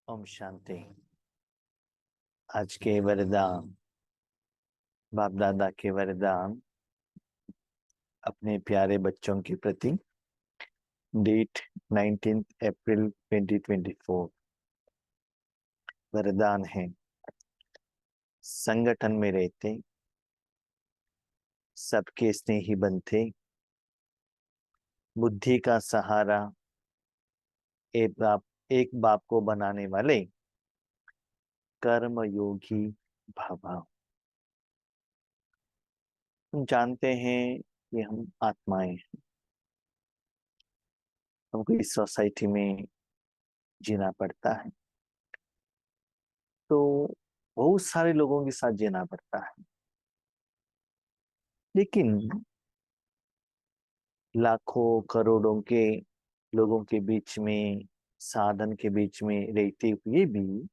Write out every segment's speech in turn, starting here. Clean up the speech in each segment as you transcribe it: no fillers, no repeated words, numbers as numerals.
ओम शांति। आज के वरदान, बाप दादा के वरदान अपने प्यारे बच्चों के प्रति। डेट 19 अप्रैल 2024। वरदान है, संगठन में रहते सबके स्नेही बनते, बुद्धि का सहारा एक बाप को बनाने वाले कर्म योगी भव। हम जानते हैं कि हम आत्माएं हैं। हमको इस सोसाइटी में जीना पड़ता है, तो बहुत सारे लोगों के साथ जीना पड़ता है। लेकिन लाखों करोड़ों के लोगों के बीच में, साधन के बीच में रहते हुए भी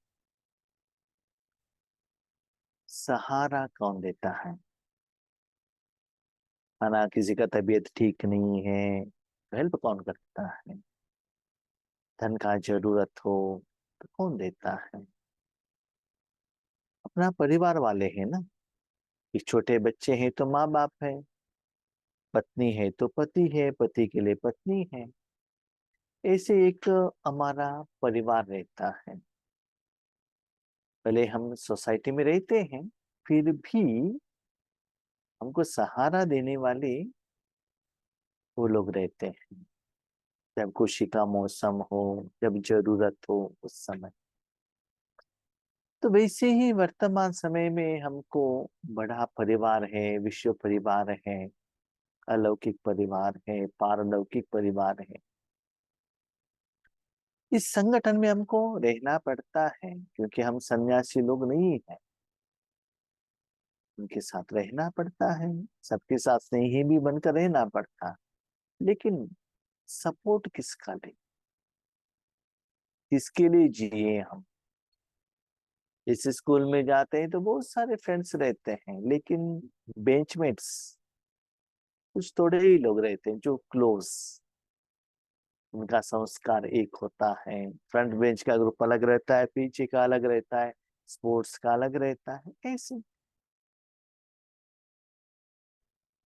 सहारा कौन देता है? ना किसी का तबीयत ठीक नहीं है तो हेल्प कौन करता है? धन का जरूरत हो तो कौन देता है? अपना परिवार वाले हैं ना। कि छोटे बच्चे हैं तो माँ बाप है, पत्नी है तो पति है, पति के लिए पत्नी है। ऐसे एक हमारा परिवार रहता है। भले हम सोसाइटी में रहते हैं, फिर भी हमको सहारा देने वाले वो लोग रहते हैं। जब खुशी का मौसम हो, जब जरूरत हो, उस समय। तो वैसे ही वर्तमान समय में हमको बड़ा परिवार है, विश्व परिवार है, अलौकिक परिवार है, पारलौकिक परिवार है। इस संगठन में हमको रहना पड़ता है, क्योंकि हम सन्यासी लोग नहीं है। उनके साथ रहना पड़ता है, सबके साथ स्नेही भी बनकर रहना पड़ता है। लेकिन सपोर्ट किसका ले, किसके लिए जिए हम? इस स्कूल में जाते हैं तो बहुत सारे फ्रेंड्स रहते हैं, लेकिन बेंचमेट्स कुछ थोड़े ही लोग रहते हैं जो क्लोज। उनका संस्कार एक होता है। फ्रंट बेंच का ग्रुप अलग रहता है, पीछे का अलग रहता है, स्पोर्ट्स का अलग रहता है। ऐसे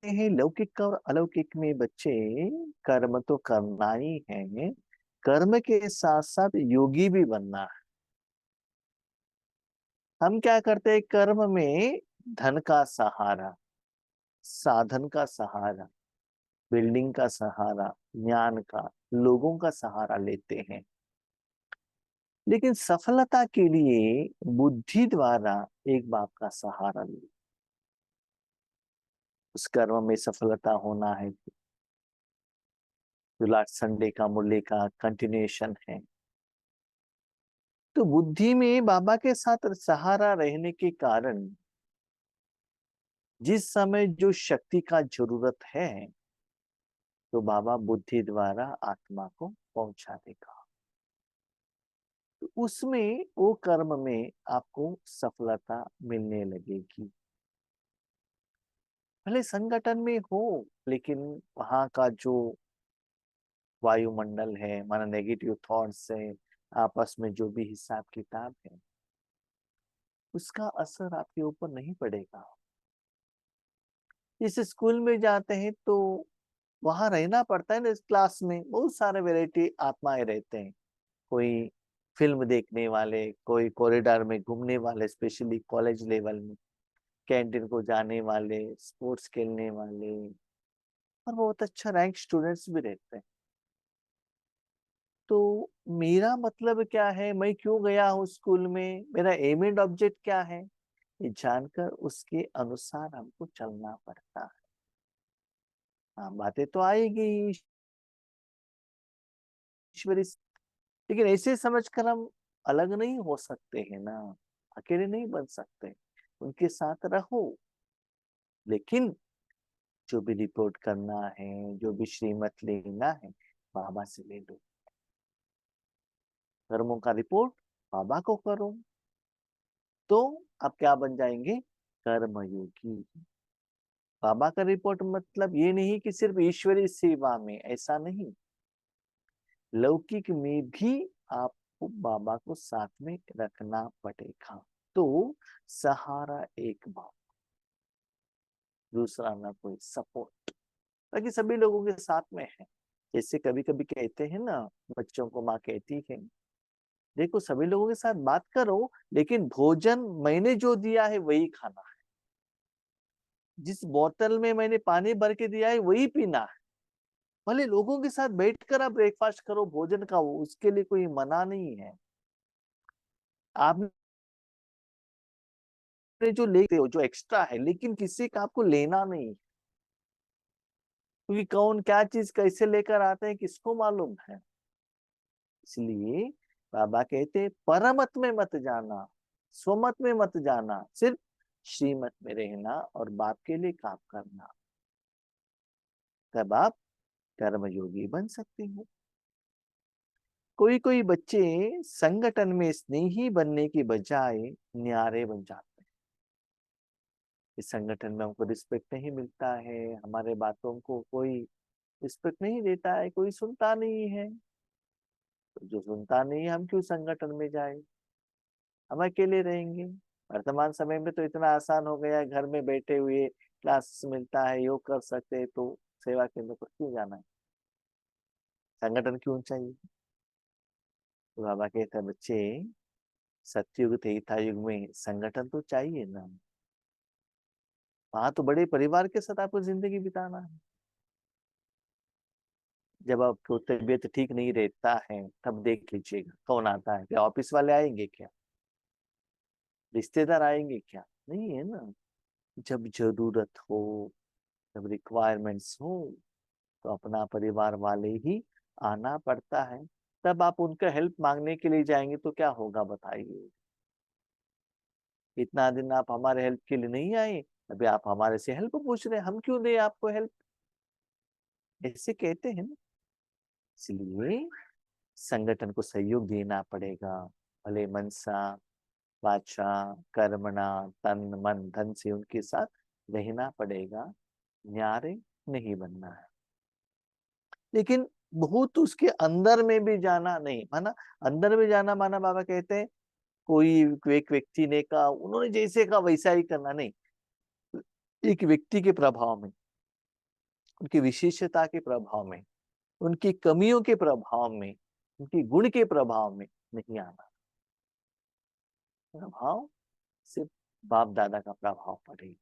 हैं लौकिक और अलौकिक में बच्चे। कर्म तो करना ही है, कर्म के साथ साथ योगी भी बनना है। हम क्या करते हैं कर्म में? धन का सहारा, साधन का सहारा, बिल्डिंग का सहारा, ज्ञान का, लोगों का सहारा लेते हैं। लेकिन सफलता के लिए बुद्धि द्वारा एक बाप का सहारा ले। उस कर्म में सफलता होना है जो लास्ट संडे का मुरली का कंटिन्यूएशन है। तो बुद्धि में बाबा के साथ सहारा रहने के कारण जिस समय जो शक्ति का जरूरत है, तो बाबा बुद्धि द्वारा आत्मा को पहुंचा देगा। तो उसमें, वो कर्म में आपको सफलता मिलने लगेगी। भले संगठन में हो, लेकिन वहां का जो वायुमंडल है, माना नेगेटिव थॉट्स है, आपस में जो भी हिसाब किताब है, उसका असर आपके ऊपर नहीं पड़ेगा। इस स्कूल में जाते हैं तो वहां रहना पड़ता है ना। इस क्लास में बहुत सारे वैरायटी आत्माएं रहते हैं। कोई फिल्म देखने वाले, कोई कॉरिडोर में घूमने वाले, स्पेशली कॉलेज लेवल में कैंटीन को जाने वाले, स्पोर्ट्स खेलने वाले, और बहुत अच्छा रैंक स्टूडेंट्स भी रहते हैं। तो मेरा मतलब क्या है, मैं क्यों गया हूँ स्कूल में, मेरा एम एंड ऑब्जेक्ट क्या है, ये जानकर उसके अनुसार हमको चलना पड़ता है। हाँ, बातें तो आएगी ईश्वरी, लेकिन ऐसे समझकर हम अलग नहीं हो सकते हैं ना। अकेले नहीं बन सकते, उनके साथ रहो। लेकिन जो भी रिपोर्ट करना है, जो भी श्रीमत लेना है, बाबा से ले लो। कर्मों का रिपोर्ट बाबा को करो, तो आप क्या बन जाएंगे? कर्मयोगी। बाबा का रिपोर्ट मतलब ये नहीं कि सिर्फ ईश्वरीय सेवा में, ऐसा नहीं। लौकिक में भी आप आपको बाबा को साथ में रखना पड़ेगा। तो सहारा एक बाप, दूसरा ना कोई सपोर्ट, ताकि सभी लोगों के साथ में है। जैसे कभी कभी कहते हैं ना, बच्चों को माँ कहती है, देखो सभी लोगों के साथ बात करो, लेकिन भोजन मैंने जो दिया है वही खाना है, जिस बोतल में मैंने पानी भर के दिया है वही पीना है। भले लोगों के साथ बैठकर आप ब्रेकफास्ट करो, भोजन खाओ, उसके लिए कोई मना नहीं है। आपने जो लेते हो जो एक्स्ट्रा है, लेकिन किसी का आपको लेना नहीं है, क्योंकि कौन क्या चीज कैसे लेकर आते हैं किसको मालूम है। इसलिए बाबा कहते हैं परमत में मत जाना, स्वमत में मत जाना, सिर्फ श्रीमत में रहना और बाप के लिए काम करना, तब आप कर्मयोगी बन सकते हो। कोई कोई बच्चे संगठन में स्नेही बनने की बजाय न्यारे बन जाते हैं। इस संगठन में हमको रिस्पेक्ट नहीं मिलता है, हमारे बातों को कोई रिस्पेक्ट नहीं देता है, कोई सुनता नहीं है, तो जो सुनता नहीं है हम क्यों संगठन में जाए, हम अकेले रहेंगे। वर्तमान समय में तो इतना आसान हो गया है, घर में बैठे हुए क्लास मिलता है, योग कर सकते हैं, तो सेवा केंद्र पर क्यों जाना है, संगठन क्यों चाहिए। तो बाबा कहते हैं बच्चे, सतयुग त्रेता युग में संगठन तो चाहिए ना, वहां तो बड़े परिवार के साथ आपको जिंदगी बिताना है। जब आपको तबीयत ठीक नहीं रहता है तब देख लीजिएगा कौन आता है, क्या ऑफिस वाले आएंगे, क्या रिश्तेदार आएंगे, क्या नहीं है ना। जब जरूरत हो, जब रिक्वायरमेंट्स हो, तो अपना परिवार वाले ही आना पड़ता है। तब आप उनका हेल्प मांगने के लिए जाएंगे तो क्या होगा बताइए। इतना दिन आप हमारे हेल्प के लिए नहीं आए, अभी आप हमारे से हेल्प पूछ रहे हैं, हम क्यों दें आपको हेल्प, ऐसे कहते हैं ना। इसलिए संगठन को सहयोग देना पड़ेगा, भले मनसा वाचा कर्मणा, तन मन धन से उनके साथ रहना पड़ेगा, न्यारे नहीं बनना है। लेकिन बहुत उसके अंदर में भी जाना नहीं माना। अंदर में जाना माना बाबा कहते हैं कोई एक व्यक्ति ने कहा, उन्होंने जैसे कहा वैसा ही करना नहीं। एक व्यक्ति के प्रभाव में, उनकी विशेषता के प्रभाव में, उनकी कमियों के प्रभाव में, उनकी गुण के प्रभाव में नहीं आना। प्रभाव सिर्फ बाप दादा का प्रभाव पड़े।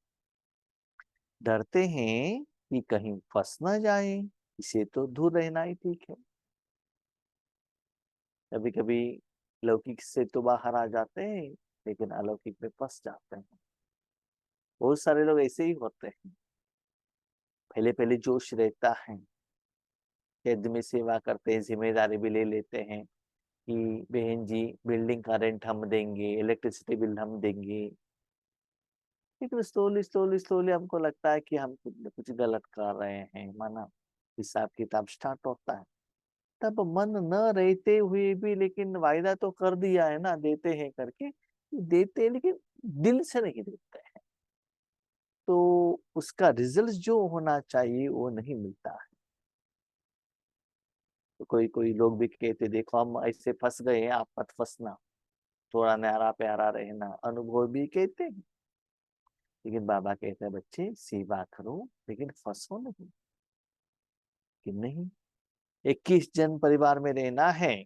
डरते हैं कि कहीं फंस ना जाए, इसे तो दूर रहना ही ठीक है। कभी कभी लौकिक से तो बाहर आ जाते हैं, लेकिन अलौकिक में फंस जाते हैं। बहुत सारे लोग ऐसे ही होते हैं, पहले पहले जोश रहता है, यज्ञ में सेवा करते हैं, जिम्मेदारी भी ले लेते हैं कि बहन जी बिल्डिंग का रेंट हम देंगे, इलेक्ट्रिसिटी बिल हम देंगे। लेकिन स्लोली स्लोली स्लोली हमको लगता है कि हम कुछ गलत कर रहे हैं, माना हिसाब किताब स्टार्ट होता है। तब मन न रहते हुए भी लेकिन वायदा तो कर दिया है ना, देते हैं करके, देते हैं लेकिन दिल से नहीं देते हैं, तो उसका रिजल्ट जो होना चाहिए वो नहीं मिलता है। तो कोई कोई लोग भी कहते देखो हम ऐसे फंस गए हैं, आप मत फंसना, थोड़ा न्यारा प्यारा रहना, अनुभव भी कहते हैं। लेकिन बाबा कहते हैं बच्चे सेवा करो लेकिन फंसो नहीं, कि नहीं 21 जन परिवार में रहना है,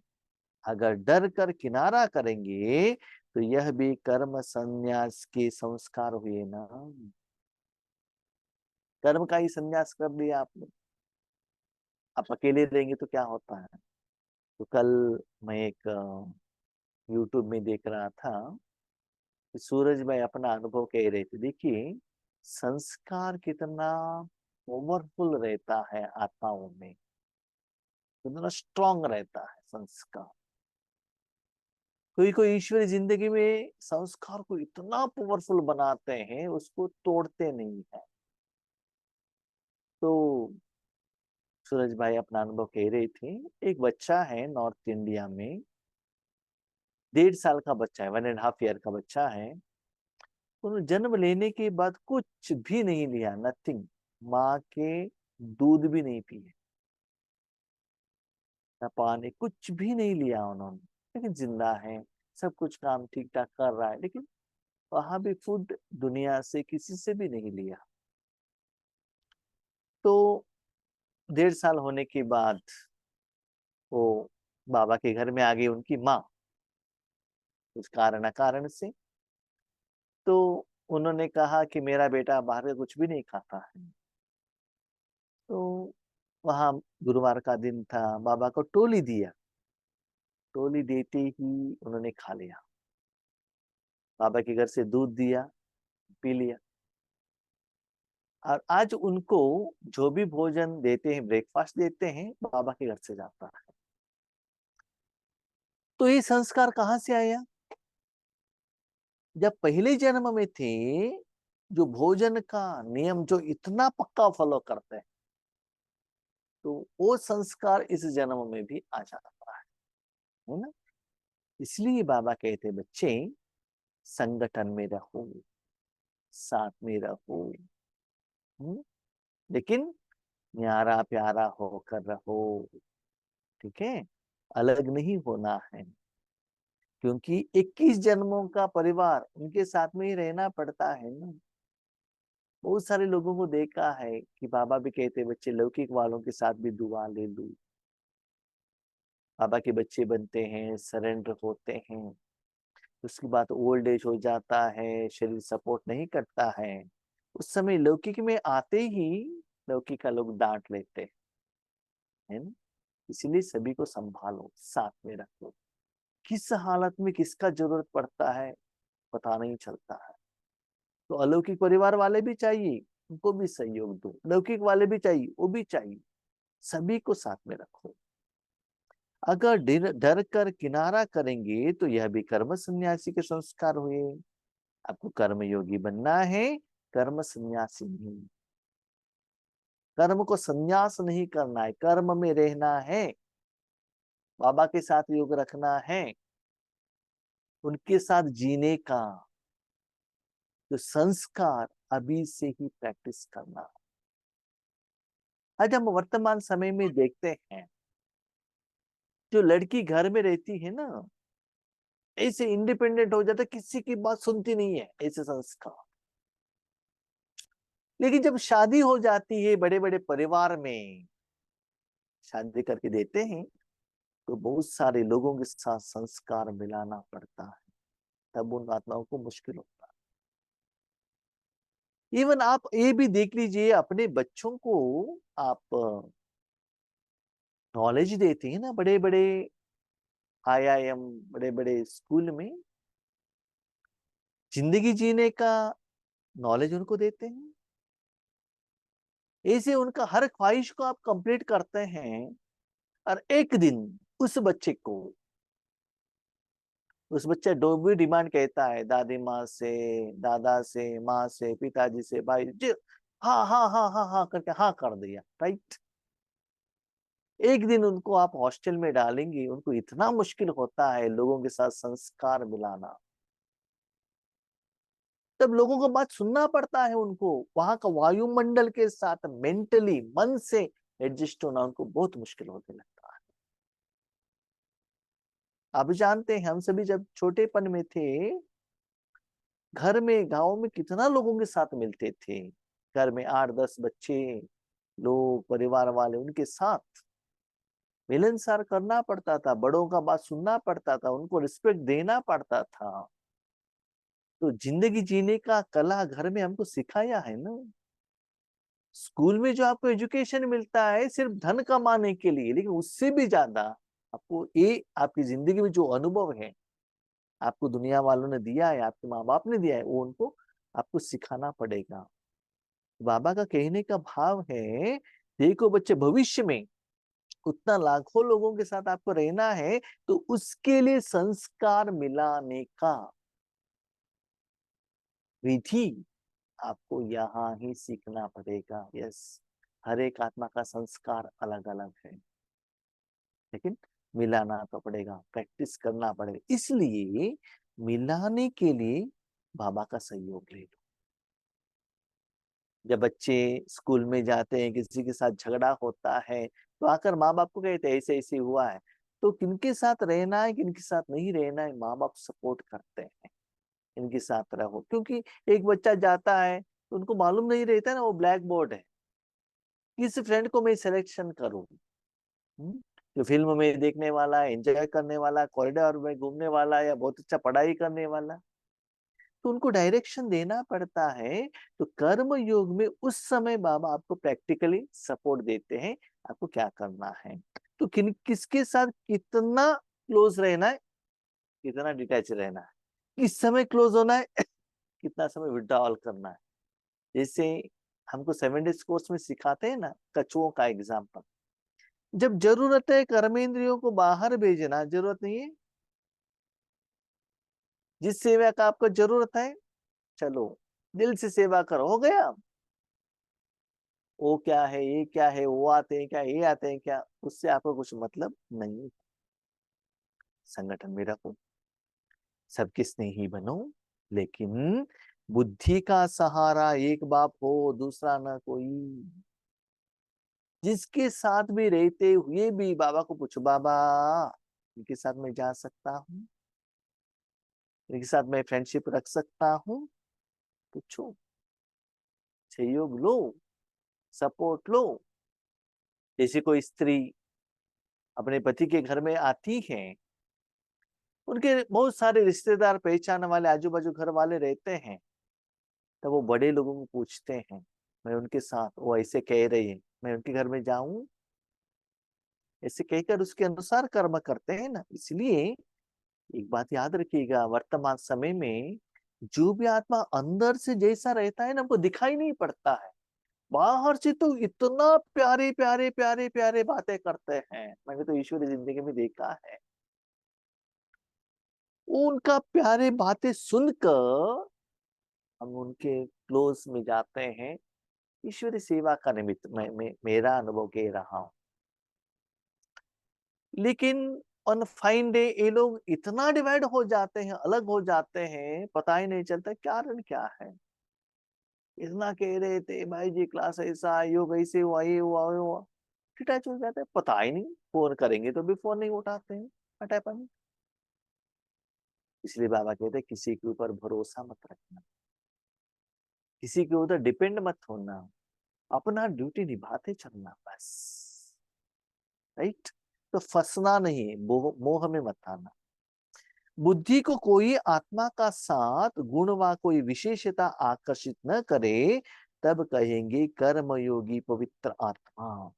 अगर डर कर किनारा करेंगे तो यह भी कर्म संन्यास के संस्कार हुए ना। कर्म का ही संन्यास कर दिया आपने, आप अकेले रहेंगे तो क्या होता है। तो कल मैं एक यूट्यूब में देख रहा था कि सूरज भाई अपना अनुभव कह रहे थे, देखिए संस्कार कितना पावरफुल रहता है आत्माओं में, कितना स्ट्रांग रहता है संस्कार। कोई कोई ईश्वरी जिंदगी में संस्कार को इतना पावरफुल बनाते हैं, उसको तोड़ते नहीं है। तो सूरज भाई अपना अनुभव कह रहे थे, एक बच्चा है नॉर्थ इंडिया में, 1.5 साल का बच्चा है, 1.5 ईयर का बच्चा है। उन्होंने जन्म लेने के बाद कुछ भी नहीं लिया, नथिंग, माँ के दूध भी नहीं पिए, न पानी, कुछ भी नहीं लिया उन्होंने। लेकिन जिंदा है, सब कुछ काम ठीक ठाक कर रहा है, लेकिन वहां भी फूड दुनिया से किसी से भी नहीं लिया। तो 1.5 साल होने के बाद वो बाबा के घर में आ गई उनकी माँ, कुछ कारण अकारण से। तो उन्होंने कहा कि मेरा बेटा बाहर का कुछ भी नहीं खाता है। तो वहां गुरुवार का दिन था, बाबा को टोली दिया, टोली देते ही उन्होंने खा लिया। बाबा के घर से दूध दिया, पी लिया। और आज उनको जो भी भोजन देते हैं, ब्रेकफास्ट देते हैं, बाबा के घर से जाता है। तो ये संस्कार कहाँ से आया? जब पहले जन्म में थे, जो भोजन का नियम जो इतना पक्का फॉलो करते हैं, तो वो संस्कार इस जन्म में भी आ जाता है ना। इसलिए बाबा कहते बच्चे संगठन में रहो, साथ में रहो, हम्म? लेकिन न्यारा प्यारा होकर रहो, ठीक है, अलग नहीं होना है। क्योंकि 21 जन्मों का परिवार उनके साथ में ही रहना पड़ता है ना। बहुत सारे लोगों को देखा है कि बाबा भी कहते बच्चे लौकिक वालों के साथ भी दुआ ले लो। बाबा के बच्चे बनते हैं, सरेंडर होते हैं, उसके बाद ओल्ड एज हो जाता है, शरीर सपोर्ट नहीं करता है, उस समय लौकिक में आते ही लौकिक का लोग डांट लेते हैं ना। इसीलिए सभी को संभालो, साथ में रखो। किस हालत में किसका जरूरत पड़ता है पता नहीं चलता है। तो अलौकिक परिवार वाले भी चाहिए, उनको भी सहयोग दो, लौकिक वाले भी चाहिए, वो भी चाहिए, सभी को साथ में रखो। अगर डर कर किनारा करेंगे तो यह भी कर्म सन्यासी के संस्कार हुए। आपको कर्म योगी बनना है, कर्म सन्यासी नहीं। कर्म को संन्यास नहीं करना है, कर्म में रहना है, बाबा के साथ योग रखना है, उनके साथ जीने का जो संस्कार अभी से ही प्रैक्टिस करना। आज हम वर्तमान समय में देखते हैं, जो लड़की घर में रहती है ना, ऐसे इंडिपेंडेंट हो जाता, किसी की बात सुनती नहीं है, ऐसे संस्कार। लेकिन जब शादी हो जाती है बड़े बड़े परिवार में, शादी करके देते हैं, तो बहुत सारे लोगों के साथ संस्कार मिलाना पड़ता है, तब उन आत्माओं को मुश्किल होता है। इवन आप ये भी देख लीजिए, अपने बच्चों को आप नॉलेज देते हैं ना, बड़े बड़े आईआईएम, बड़े बड़े स्कूल में जिंदगी जीने का नॉलेज उनको देते हैं। ऐसे उनका हर ख्वाहिश को आप कंप्लीट करते हैं। और एक दिन उस बच्चे को, उस बच्चा जो भी डिमांड कहता है, दादी माँ से, दादा से, माँ से, पिताजी से, भाई जी, हाँ हाँ हाँ हाँ हाँ करके हाँ कर दिया, राइट। एक दिन उनको आप हॉस्टल में डालेंगे, उनको इतना मुश्किल होता है लोगों के साथ संस्कार मिलाना। तब लोगों को बात सुनना पड़ता है, उनको वहां का वायुमंडल के साथ मेंटली, मन से एडजस्ट होना उनको बहुत मुश्किल होने लगता है। आप जानते हैं, हम सभी जब छोटेपन में थे, घर में गांव में कितना लोगों के साथ मिलते थे। घर में 8-10 बच्चे, लोग, परिवार वाले, उनके साथ मिलनसार करना पड़ता था, बड़ों का बात सुनना पड़ता था, उनको रिस्पेक्ट देना पड़ता था। तो जिंदगी जीने का कला घर में हमको सिखाया है ना। स्कूल में जो आपको एजुकेशन मिलता है सिर्फ धन कमाने के लिए, लेकिन उससे भी ज्यादा आपको ये आपकी जिंदगी में जो अनुभव है, आपको दुनिया वालों ने दिया है, आपके माँ बाप ने दिया है, वो उनको आपको सिखाना पड़ेगा। बाबा का कहने का भाव है, देखो बच्चे, भविष्य में उतना लाखों लोगों के साथ आपको रहना है, तो उसके लिए संस्कार मिलाने का विधि आपको यहाँ ही सीखना पड़ेगा। यस, हर एक आत्मा का संस्कार अलग अलग है, लेकिन मिलाना तो पड़ेगा, प्रैक्टिस करना पड़ेगा। इसलिए मिलाने के लिए बाबा का सहयोग ले लो। जब बच्चे स्कूल में जाते हैं, किसी के साथ झगड़ा होता है, तो आकर माँ बाप को कहते हैं ऐसे ऐसे हुआ है, तो किनके साथ रहना है किनके साथ नहीं रहना है, माँ बाप सपोर्ट करते हैं, इनके साथ रहो। क्योंकि एक बच्चा जाता है तो उनको मालूम नहीं रहता ना वो ब्लैक बोर्ड है, किस फ्रेंड को मैं सिलेक्शन करूँ। जो फिल्म में देखने वाला है, एंजॉय करने वाला, कॉरिडोर में घूमने वाला, या बहुत अच्छा पढ़ाई करने वाला, तो उनको डायरेक्शन देना पड़ता है। तो कर्म योग में उस समय बाबा आपको प्रैक्टिकली सपोर्ट देते हैं, आपको क्या करना है, तो किसके साथ कितना क्लोज रहना है, कितना डिटैच रहना है, किस समय क्लोज होना है, कितना समय विड्रॉल करना है। जैसे हमको 7 डेज कोर्स में सिखाते हैं ना, कछुओं का एग्जाम्पल, जब जरूरत है कर्मेंद्रियों को बाहर भेजना, जरूरत नहीं है, जिस सेवा का आपको जरूरत है चलो दिल से सेवा करो, हो गया। वो क्या है, ये क्या है, वो आते हैं क्या, ये आते हैं क्या, उससे आपको कुछ मतलब नहीं। संगठन में रहो, सबके स्नेही बनो, लेकिन बुद्धि का सहारा एक बाप हो, दूसरा ना कोई। जिसके साथ भी रहते हुए भी बाबा को पूछो, बाबा इनके साथ मैं जा सकता हूँ, इनके साथ मैं फ्रेंडशिप रख सकता हूँ, पूछो, सहयोग लो, सपोर्ट लो। जैसे कोई स्त्री अपने पति के घर में आती है, उनके बहुत सारे रिश्तेदार पहचान वाले आजू बाजू घर वाले रहते हैं, तब वो बड़े लोगों को पूछते हैं, मैं उनके साथ, वो ऐसे कह रही है, मैं उनके घर में जाऊं, ऐसे कहकर उसके अनुसार कर्म करते हैं ना। इसलिए एक बात याद रखिएगा, वर्तमान समय में जो भी आत्मा अंदर से जैसा रहता है ना, हमको दिखाई नहीं पड़ता है, बाहर से तो इतना प्यारे प्यारे प्यारे प्यारे बातें करते हैं, मैंने तो ईश्वरी जिंदगी में देखा है। उनका प्यारे बातें सुनकर हम उनके क्लोज में जाते हैं, ईश्वरी सेवा का निमित्त मेरा अनुभव कह रहा हूं। लेकिन ऑन फाइन डे ये लोग इतना डिवाइड हो जाते हैं, अलग हो जाते हैं, पता ही नहीं चलता कारण क्या है। इतना कह रहे थे भाई जी क्लास ऐसा, योग ऐसे हुआ, ये हुआ, ये हुआ, डिटैच हो जाते हैं, पता ही नहीं, फोन करेंगे तो भी फोन नहीं उठाते हैं, हटापन। इसलिए बाबा कहते हैं किसी के ऊपर भरोसा मत रखना, किसी के ऊपर डिपेंड मत होना, अपना ड्यूटी निभाते चलना बस, राइट। तो फंसना नहीं, मोह में मत आना। बुद्धि को कोई आत्मा का साथ गुण व कोई विशेषता आकर्षित न करे, तब कहेंगे कर्मयोगी पवित्र आत्मा।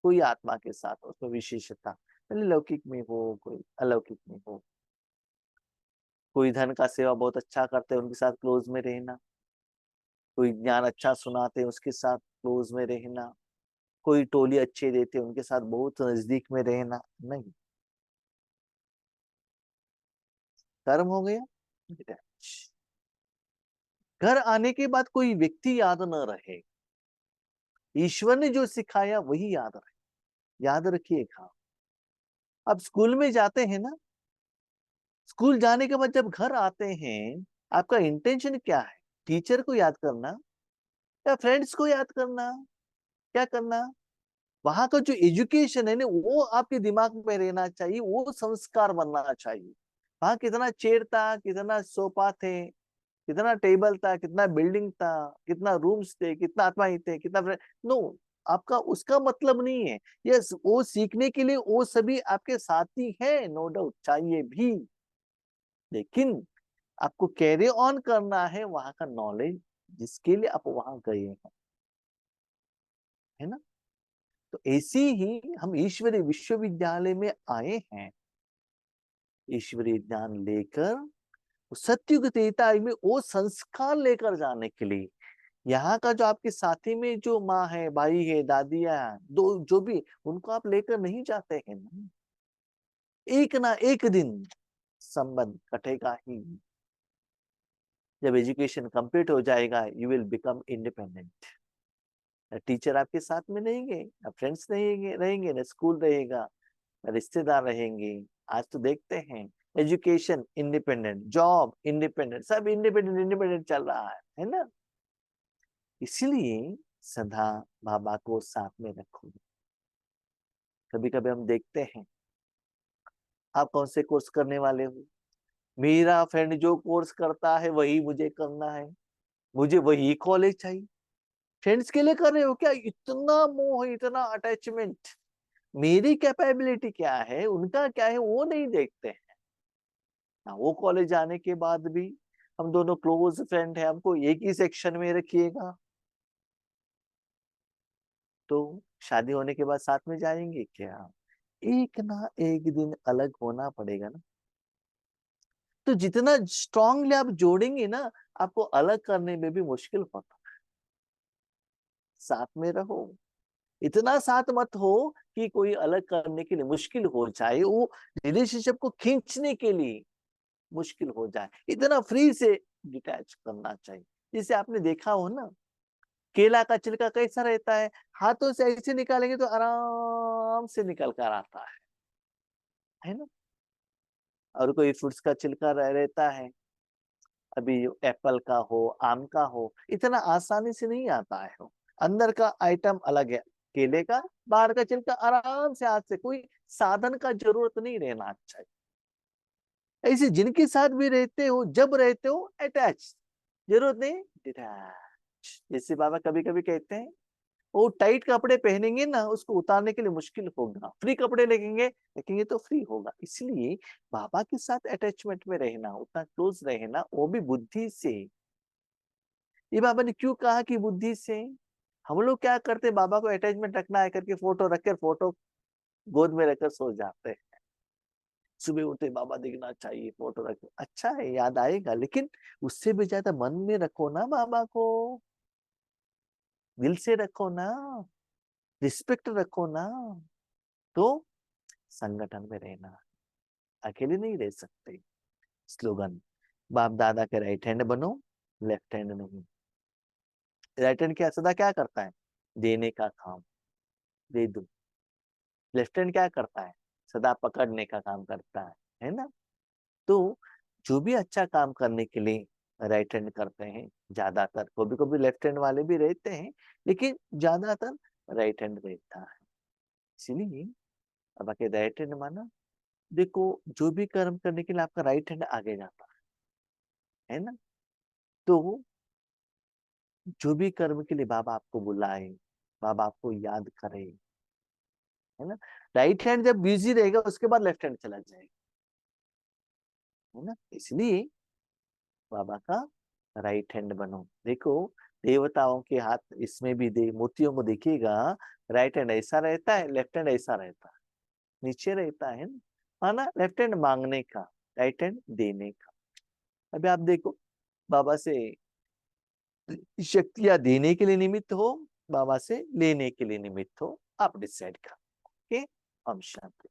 कोई आत्मा के साथ उसमें विशेषता, पहले लौकिक में हो कोई अलौकिक में हो, कोई धन का सेवा बहुत अच्छा करते हैं उनके साथ क्लोज में रहना, कोई ज्ञान अच्छा सुनाते हैं उसके साथ क्लोज में रहना, कोई टोली अच्छे देते हैं उनके साथ बहुत नजदीक में रहना नहीं, कर्म हो गया। घर आने के बाद कोई व्यक्ति याद न रहे, ईश्वर ने जो सिखाया वही याद रहे, याद रखिएगा। अब स्कूल में जाते हैं ना, स्कूल जाने के बाद जब घर आते हैं, आपका इंटेंशन क्या है, टीचर को याद करना या फ्रेंड्स को याद करना, क्या करना। वहां का जो एजुकेशन है ना, वो आपके दिमाग में रहना चाहिए, वो संस्कार बनना चाहिए। वहां कितना चेयर था, कितना सोफा थे, कितना टेबल था, कितना बिल्डिंग था, कितना रूम्स थे, कितना आत्मा थे, कितना नो, आपका उसका मतलब नहीं है। यस, वो सीखने के लिए वो सभी आपके साथी हैं, नो डाउट, चाहिए भी, लेकिन आपको कैरी ऑन करना है वहां का नॉलेज जिसके लिए आप वहां गए हैं, है ना। तो ऐसे ही हम ईश्वरीय विश्वविद्यालय में आए हैं, ईश्वरीय ज्ञान लेकर सत्युग त्रेता में वो संस्कार लेकर जाने के लिए। यहाँ का जो आपके साथी में जो माँ है, भाई है, दादियां दो जो भी, उनको आप लेकर नहीं जाते हैं ना, एक ना एक दिन संबंध कटेगा ही। जब एजुकेशन कंप्लीट हो जाएगा, you will become independent. Teacher आपके साथ में रहेंगे, ना फ्रेंड्स रहेंगे रहेंगे ना स्कूल रहेगा, ना रिश्तेदार रहेंगे। आज तो देखते हैं एजुकेशन इंडिपेंडेंट, जॉब इंडिपेंडेंट, सब इंडिपेंडेंट इंडिपेंडेंट चल रहा है ना। इसलिए सदा बाबा को साथ में रखो। कभी कभी हम देखते हैं आप कौन से कोर्स करने वाले हो? मेरा फ्रेंड जो कोर्स करता है वही मुझे करना है, मुझे वही कॉलेज चाहिए। फ्रेंड्स के लिए कर रहे हो क्या? इतना मोह, इतना अटैचमेंट। मेरी कैपेबिलिटी क्या है, उनका क्या है, वो नहीं देखते हैं। वो कॉलेज जाने के बाद भी हम दोनों क्लोज फ्रेंड है, हमको एक ही सेक्शन में रखिएगा, तो शादी होने के बाद साथ में जाएंगे क्या? एक ना एक दिन अलग होना पड़ेगा ना। तो जितना स्ट्रांगली आप जोड़ेंगे ना, आपको अलग करने में भी मुश्किल होता। साथ में रहो, इतना साथ मत हो कि कोई अलग करने के लिए मुश्किल हो जाए, वो रिलेशनशिप को खींचने के लिए मुश्किल हो जाए। इतना फ्री से डिटैच करना चाहिए। जिसे आपने देखा हो ना, केला का छिलका कैसा रहता है, हाथों से ऐसे निकालेंगे तो आराम से निकल कर आता है ना। और कोई फ्रूट्स का छिलका रहता है, अभी एप्पल का हो, आम का हो, इतना आसानी से नहीं आता है। वो अंदर का आइटम अलग है केले का, बाहर का छिलका आराम से हाथ से, कोई साधन का जरूरत नहीं रहना चाहिए। ऐसे जिनके साथ भी रहते हो, जब रहते हो अटैच, जरूरत नहीं डिटैच। जैसे बाबा कभी कभी कहते हैं, वो टाइट कपड़े पहनेंगे ना, उसको उतारने के लिए मुश्किल होगा, फ्री कपड़े लगेंगे देखेंगे तो फ्री होगा। इसलिए बाबा के साथ अटैचमेंट में रहना, उतना क्लोज रहना, वो भी बुद्धि से। ये बाबा ने क्यों कहा कि बुद्धि से? हम लोग क्या करते, बाबा को अटैचमेंट रखना है करके फोटो रखकर, फोटो गोद में रखकर सो जाते हैं। सुबह उठे बाबा दिखना चाहिए, फोटो रख, अच्छा है याद आएगा, लेकिन उससे भी ज्यादा मन में रखो ना बाबा को, दिल से रखो ना, रिस्पेक्ट रखो ना। तो संगठन में रहना, अकेले नहीं रह सकते। स्लोगन, बाप दादा के राइट हैंड बनो, लेफ्ट हैंड नहीं। राइट हैंड क्या सदा क्या करता है? देने का काम, दे दो। लेफ्ट हैंड क्या करता है? सदा पकड़ने का काम करता है ना। तो जो भी अच्छा काम करने के लिए राइट हैंड करते हैं, ज्यादातर, कभी कभी लेफ्ट हैंड वाले भी रहते हैं, लेकिन ज्यादातर राइट हैंड रहता है। इसीलिए अब आके राइट हैंड माना, देखो जो भी कर्म करने के लिए आपका राइट हैंड आगे जाता है ना। तो जो भी कर्म के लिए बाबा आपको बुलाए, बाबा आपको याद करे, है ना, राइट हैंड जब बिजी रहेगा उसके बाद लेफ्ट हैंड चला जाएगा, है ना। इसलिए बाबा का राइट हैंड बनो। देखो देवताओं के हाथ इसमें भी दे मूर्तियों को देखिएगा, राइट हैंड ऐसा रहता है, लेफ्ट हैंड ऐसा रहता है, नीचे रहता है ना। माना लेफ्ट हैंड मांगने का, राइट हैंड देने का। अभी आप देखो, बाबा से शक्तियां देने के लिए निमित्त हो, बाबा से लेने के लिए निमित्त हो, आप डिसाइड करो। ओके, हम शांति।